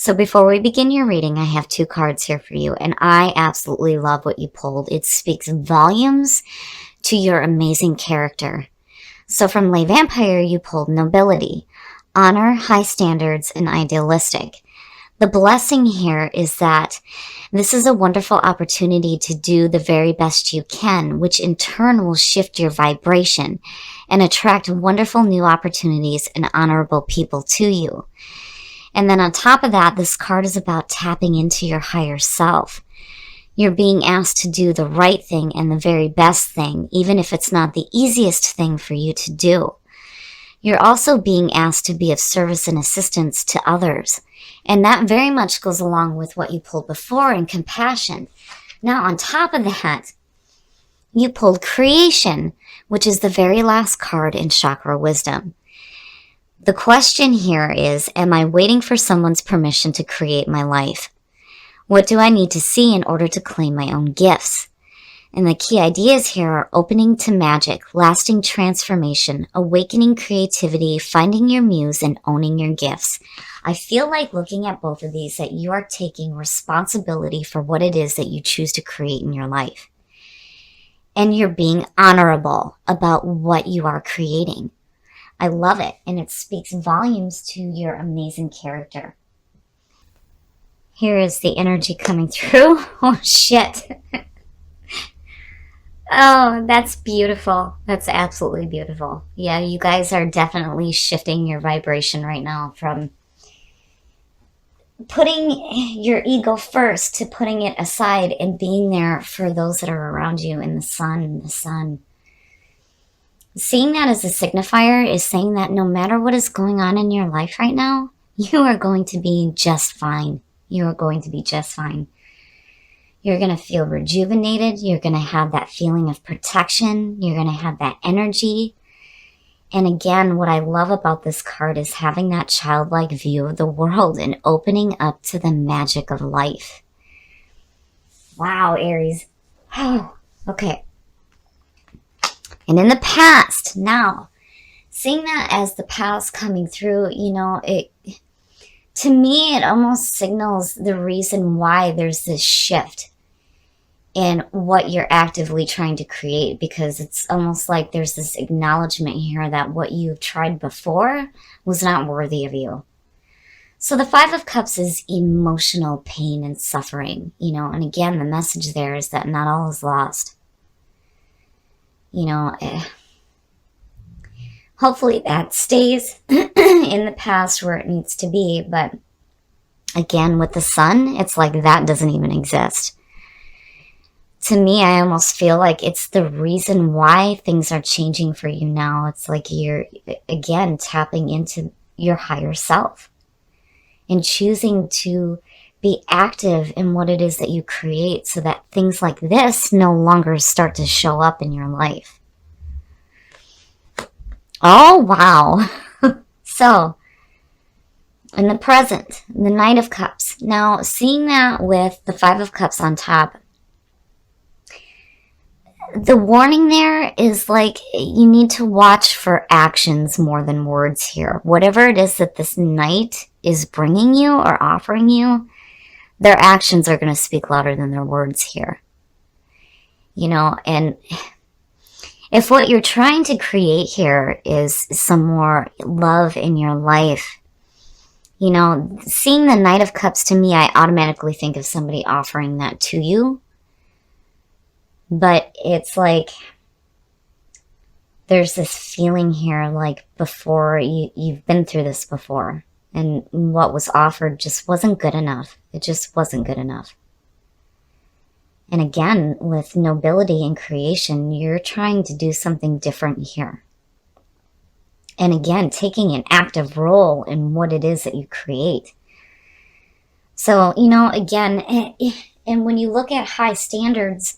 So before we begin your reading, I have 2 cards here for you, and I absolutely love what you pulled. It speaks volumes to your amazing character. So from Lay Vampire, you pulled Nobility, Honor, High Standards, and Idealistic. The blessing here is that this is a wonderful opportunity to do the very best you can, which in turn will shift your vibration and attract wonderful new opportunities and honorable people to you. And then on top of that, this card is about tapping into your higher self. You're being asked to do the right thing and the very best thing, even if it's not the easiest thing for you to do. You're also being asked to be of service and assistance to others. And that very much goes along with what you pulled before in compassion. Now, on top of that, you pulled Creation, which is the very last card in Chakra Wisdom. The question here is, am I waiting for someone's permission to create my life? What do I need to see in order to claim my own gifts? And the key ideas here are opening to magic, lasting transformation, awakening creativity, finding your muse, and owning your gifts. I feel like looking at both of these that you are taking responsibility for what it is that you choose to create in your life. And you're being honorable about what you are creating. I love it, and it speaks volumes to your amazing character. Here is the energy coming through. Oh, shit. Oh, that's beautiful. That's absolutely beautiful. Yeah, you guys are definitely shifting your vibration right now from putting your ego first to putting it aside and being there for those that are around you in the sun. Seeing that as a signifier is saying that no matter what is going on in your life right now, you are going to be just fine. You are going to be just fine. You're going to feel rejuvenated. You're going to have that feeling of protection. You're going to have that energy. And again, what I love about this card is having that childlike view of the world and opening up to the magic of life. Wow, Aries. Oh, okay. And in the past, now, seeing that as the past coming through, to me, it almost signals the reason why there's this shift in what you're actively trying to create, because it's almost like there's this acknowledgement here that what you've tried before was not worthy of you. So the 5 of Cups is emotional pain and suffering, and again, the message there is that not all is lost. Hopefully that stays in the past where it needs to be, but again, with the Sun, it's like that doesn't even exist. To me, I almost feel like it's the reason why things are changing for you now. It's like you're, again, tapping into your higher self and choosing to be active in what it is that you create so that things like this no longer start to show up in your life. Oh, wow. So, in the present, the Knight of Cups. Now, seeing that with the 5 of Cups on top, the warning there is like you need to watch for actions more than words here. Whatever it is that this knight is bringing you or offering you, their actions are going to speak louder than their words here. And if what you're trying to create here is some more love in your life, seeing the Knight of Cups, to me, I automatically think of somebody offering that to you. But it's like there's this feeling here like before you've been through this before, and what was offered just wasn't good enough. It just wasn't good enough. And again, with nobility and creation, you're trying to do something different here. And again, taking an active role in what it is that you create. So, again, and when you look at high standards,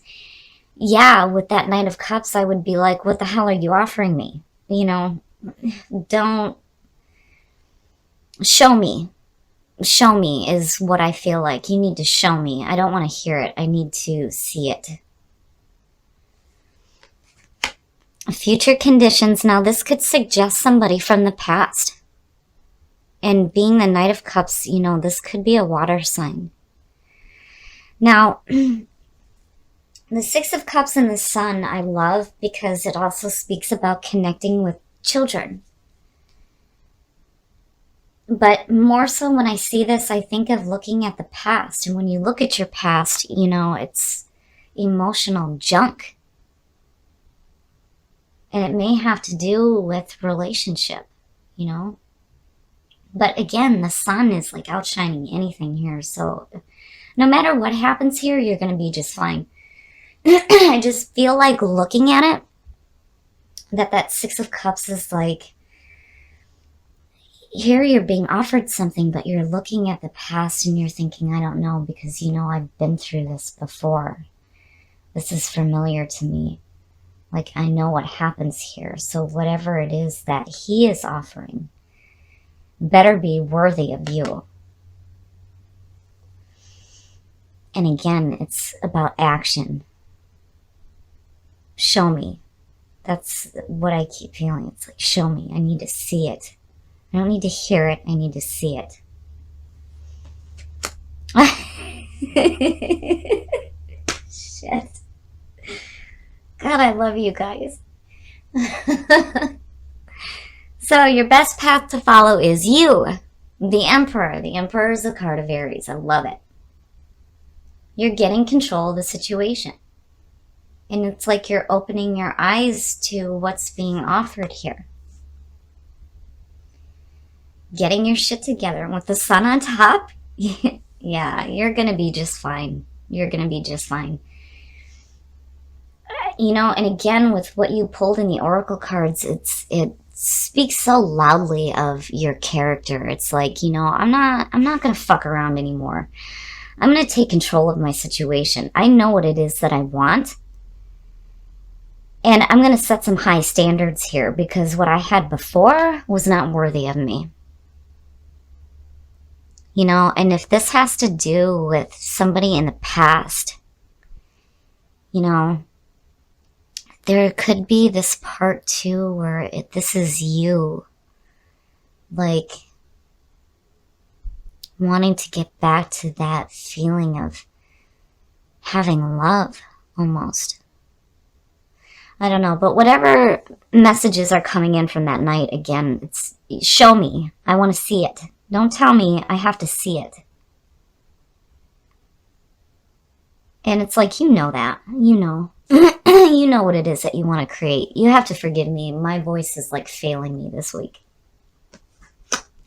yeah, with that Knight of Cups, I would be like, what the hell are you offering me? Don't show me. Show me is what I feel like. You need to show me. I don't want to hear it. I need to see it. Future conditions. Now, this could suggest somebody from the past. And being the Knight of Cups, you know, this could be a water sign. Now, the Six of Cups and the Sun I love because it also speaks about connecting with children. But more so when I see this, I think of looking at the past. And when you look at your past, you know, it's emotional junk. And it may have to do with relationship, you know. But again, the sun is like outshining anything here. So no matter what happens here, you're going to be just fine. I just feel like looking at it, that Six of Cups is like, here you're being offered something, but you're looking at the past and you're thinking, I don't know, because, you know, I've been through this before. This is familiar to me. Like, I know what happens here. So whatever it is that he is offering better be worthy of you. And again, it's about action. Show me. That's what I keep feeling. It's like, show me. I need to see it. I don't need to hear it. I need to see it. Shit. God, I love you guys. So your best path to follow is you, the Emperor. The Emperor is a card of Aries. I love it. You're getting control of the situation. And it's like you're opening your eyes to what's being offered here. Getting your shit together. And with the sun on top, yeah, you're going to be just fine. You're going to be just fine. You know, and again, with what you pulled in the Oracle cards, it speaks so loudly of your character. It's like, you know, I'm not going to fuck around anymore. I'm going to take control of my situation. I know what it is that I want. And I'm going to set some high standards here because what I had before was not worthy of me. You know, and if this has to do with somebody in the past, you know, there could be this part too where this is you, like, wanting to get back to that feeling of having love, almost. I don't know, but whatever messages are coming in from that night, again, it's show me. I want to see it. Don't tell me. I have to see it. And it's like, you know that. You know. You know what it is that you want to create. You have to forgive me. My voice is like failing me this week.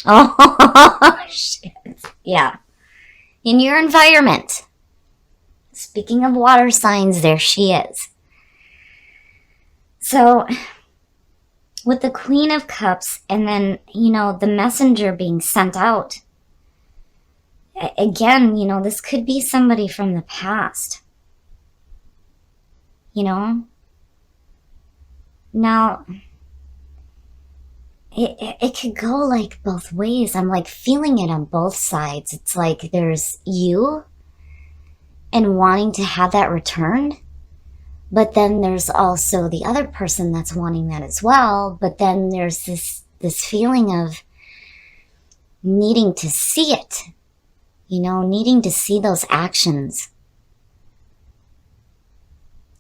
Oh, shit. Yeah. In your environment. Speaking of water signs, there she is. So, with the Queen of Cups and then, you know, the messenger being sent out. Again, you know, this could be somebody from the past. You know? Now, it could go like both ways. I'm like feeling it on both sides. It's like there's you and wanting to have that returned. But then there's also the other person that's wanting that as well. But then there's this feeling of needing to see it. You know, needing to see those actions.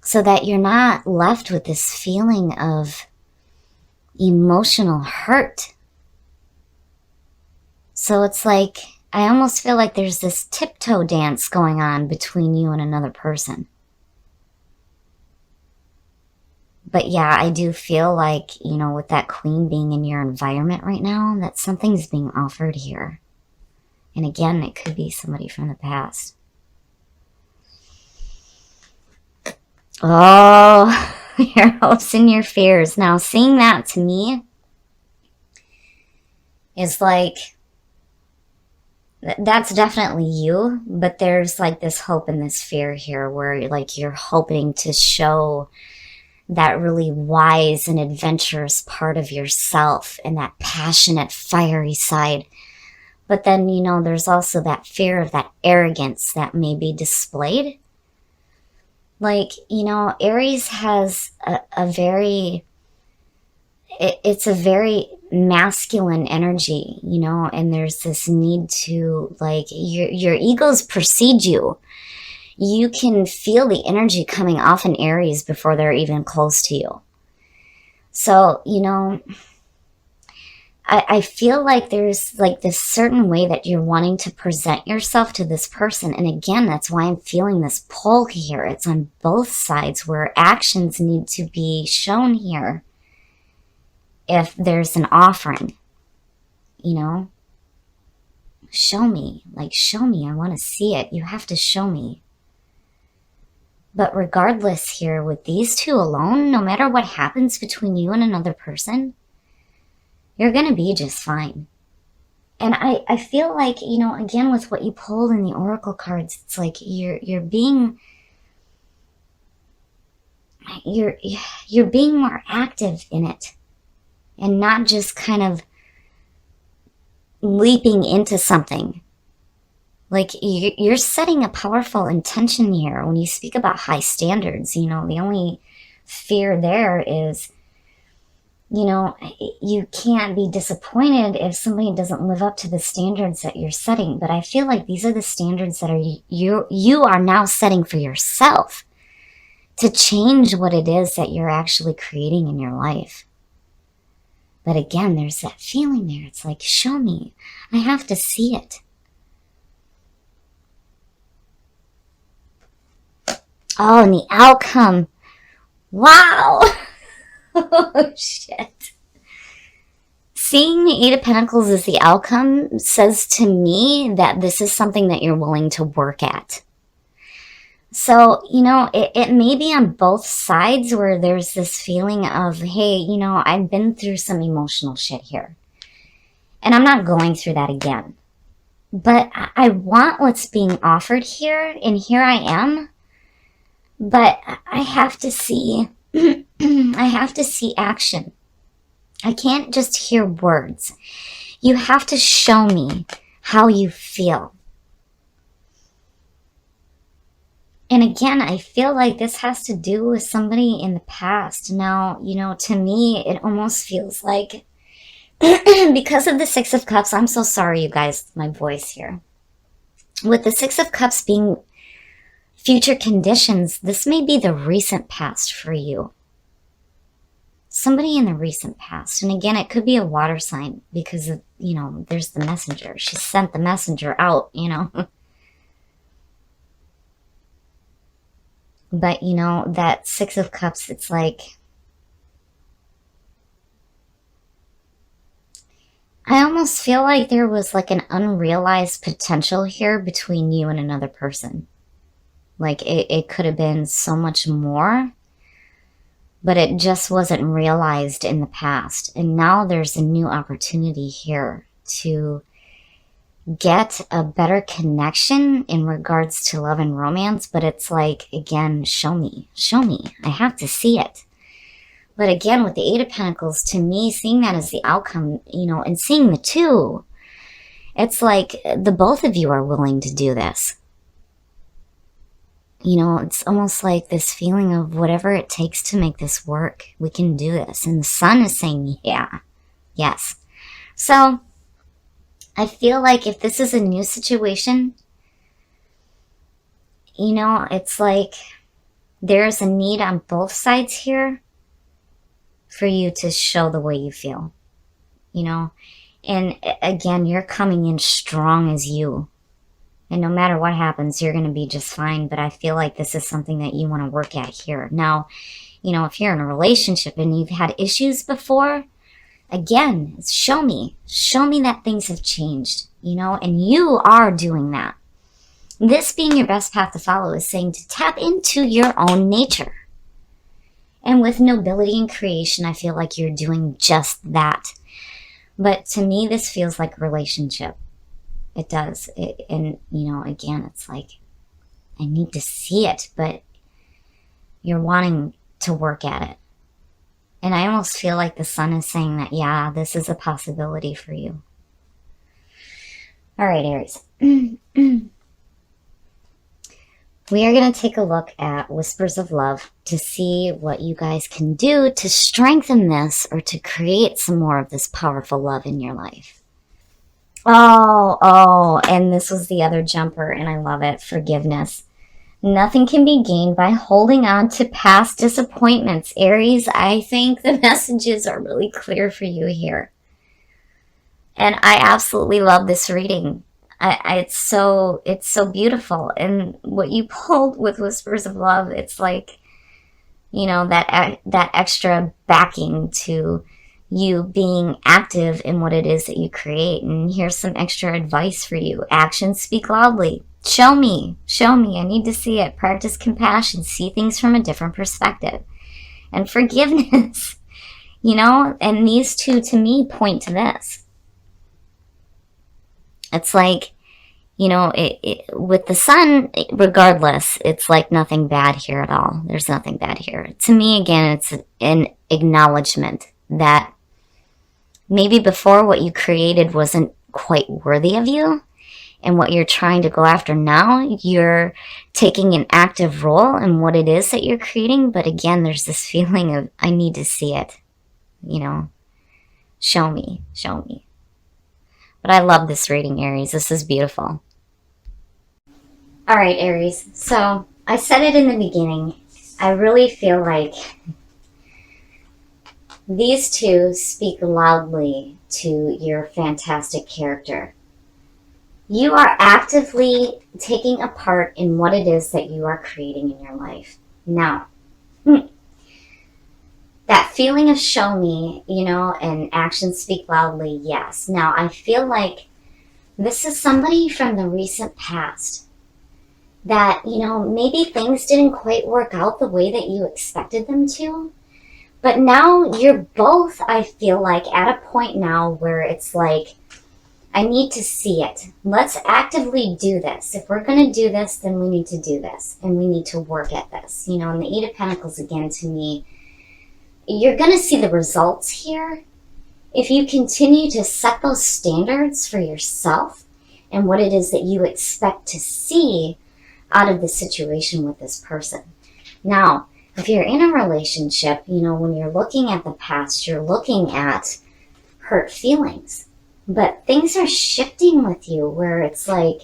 So that you're not left with this feeling of emotional hurt. So it's like, I almost feel like there's this tiptoe dance going on between you and another person. But yeah, I do feel like, you know, with that queen being in your environment right now, that something's being offered here. And again, it could be somebody from the past. Oh, your hopes and your fears. Now, seeing that to me is like, that's definitely you, but there's like this hope and this fear here where like you're hoping to show that really wise and adventurous part of yourself and that passionate, fiery side. But then, you know, there's also that fear of that arrogance that may be displayed. Like, you know, Aries has a very it's a very masculine energy, you know, and there's this need to, like, your egos precede you. You can feel the energy coming off an Aries before they're even close to you. So, you know, I feel like there's like this certain way that you're wanting to present yourself to this person. And again, that's why I'm feeling this pull here. It's on both sides where actions need to be shown here. If there's an offering, you know, show me, like, show me. I want to see it. You have to show me. But regardless here, with these two alone, no matter what happens between you and another person, you're going to be just fine. And I feel like, you know, again, with what you pulled in the oracle cards, it's like you're being more active in it and not just kind of leaping into something. Like, you're setting a powerful intention here. When you speak about high standards, you know, the only fear there is, you know, you can't be disappointed if somebody doesn't live up to the standards that you're setting. But I feel like these are the standards that you are now setting for yourself to change what it is that you're actually creating in your life. But again, there's that feeling there. It's like, show me. I have to see it. Oh, and the outcome. Wow. Oh, shit. Seeing the Eight of Pentacles as the outcome says to me that this is something that you're willing to work at. So, you know, it may be on both sides where there's this feeling of, hey, you know, I've been through some emotional shit here. And I'm not going through that again. But I want what's being offered here, and here I am. But I have to see, I have to see action. I can't just hear words. You have to show me how you feel. And again, I feel like this has to do with somebody in the past. Now, you know, to me, it almost feels like, because of the Six of Cups, I'm so sorry, you guys, my voice here. With the Six of Cups being future conditions, this may be the recent past for you. Somebody in the recent past. And again, it could be a water sign because, of, you know, there's the messenger. She sent the messenger out, you know. But, you know, that Six of Cups, it's like, I almost feel like there was like an unrealized potential here between you and another person. Like, it could have been so much more, but it just wasn't realized in the past. And now there's a new opportunity here to get a better connection in regards to love and romance. But it's like, again, show me. Show me. I have to see it. But again, with the Eight of Pentacles, to me, seeing that as the outcome, you know, and seeing the two, it's like the both of you are willing to do this. You know, it's almost like this feeling of whatever it takes to make this work. We can do this. And the sun is saying, yeah, yes. So I feel like if this is a new situation, you know, it's like there's a need on both sides here for you to show the way you feel, you know. And again, you're coming in strong as you. And no matter what happens, you're going to be just fine. But I feel like this is something that you want to work at here. Now, you know, if you're in a relationship and you've had issues before, again, show me. Show me that things have changed, you know, and you are doing that. This being your best path to follow is saying to tap into your own nature. And with nobility and creation, I feel like you're doing just that. But to me, this feels like a relationship. It does. And, you know, again, it's like, I need to see it, but you're wanting to work at it. And I almost feel like the sun is saying that, yeah, this is a possibility for you. All right, Aries. We are going to take a look at Whispers of Love to see what you guys can do to strengthen this or to create some more of this powerful love in your life. Oh, and this was the other jumper, and I love it. Forgiveness. Nothing can be gained by holding on to past disappointments. Aries, I think the messages are really clear for you here. And I absolutely love this reading. It's so beautiful. And what you pulled with Whispers of Love, it's like, you know, that extra backing to you being active in what it is that you create. And here's some extra advice for you. Actions speak loudly. Show me. I need to see it. Practice compassion. See things from a different perspective. And forgiveness, you know, and these two to me point to this. It's like, you know, with the sun, regardless, it's like nothing bad here at all. There's nothing bad here. To me, again, it's an acknowledgement that maybe before what you created wasn't quite worthy of you. And what you're trying to go after now, you're taking an active role in what it is that you're creating. But again, there's this feeling of, I need to see it, you know, show me. But I love this reading, Aries. This is beautiful. All right, Aries. So I said it in the beginning. I really feel like these two speak loudly to your fantastic character. You are actively taking a part in what it is that you are creating in your life. Now, that feeling of show me, you know, and actions speak loudly, yes. Now, I feel like this is somebody from the recent past that, you know, maybe things didn't quite work out the way that you expected them to. But now you're both, I feel like, at a point now where it's like, I need to see it. Let's actively do this. If we're going to do this, then we need to do this. And we need to work at this. You know, and the Eight of Pentacles, again, to me, you're going to see the results here if you continue to set those standards for yourself and what it is that you expect to see out of the situation with this person. Now, if you're in a relationship, you know, when you're looking at the past, you're looking at hurt feelings. But things are shifting with you where it's like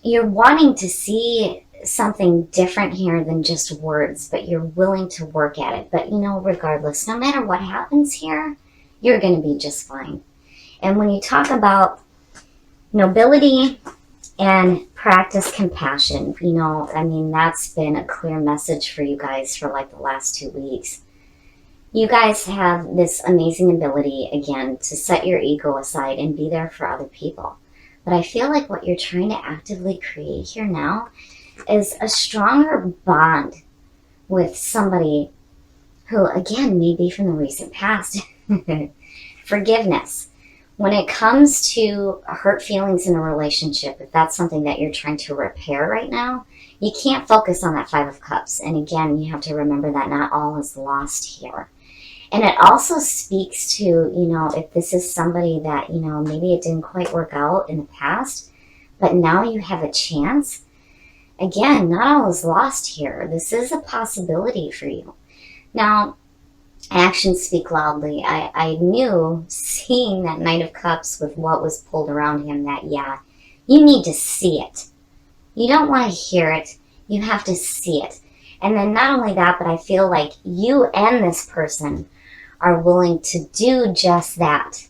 you're wanting to see something different here than just words, but you're willing to work at it. But, you know, regardless, no matter what happens here, you're going to be just fine. And when you talk about nobility and practice compassion, you know, I mean, that's been a clear message for you guys for like the last 2 weeks. You guys have this amazing ability, again, to set your ego aside and be there for other people. But I feel like what you're trying to actively create here now is a stronger bond with somebody who, again, may be from the recent past. Forgiveness. When it comes to hurt feelings in a relationship, if that's something that you're trying to repair right now, you can't focus on that Five of Cups. And again, you have to remember that not all is lost here. And it also speaks to, you know, if this is somebody that, you know, maybe it didn't quite work out in the past, but now you have a chance. Again, not all is lost here. This is a possibility for you. Now, actions speak loudly. I knew, seeing that Knight of Cups with what was pulled around him, that, yeah, you need to see it. You don't want to hear it. You have to see it. And then not only that, but I feel like you and this person are willing to do just that.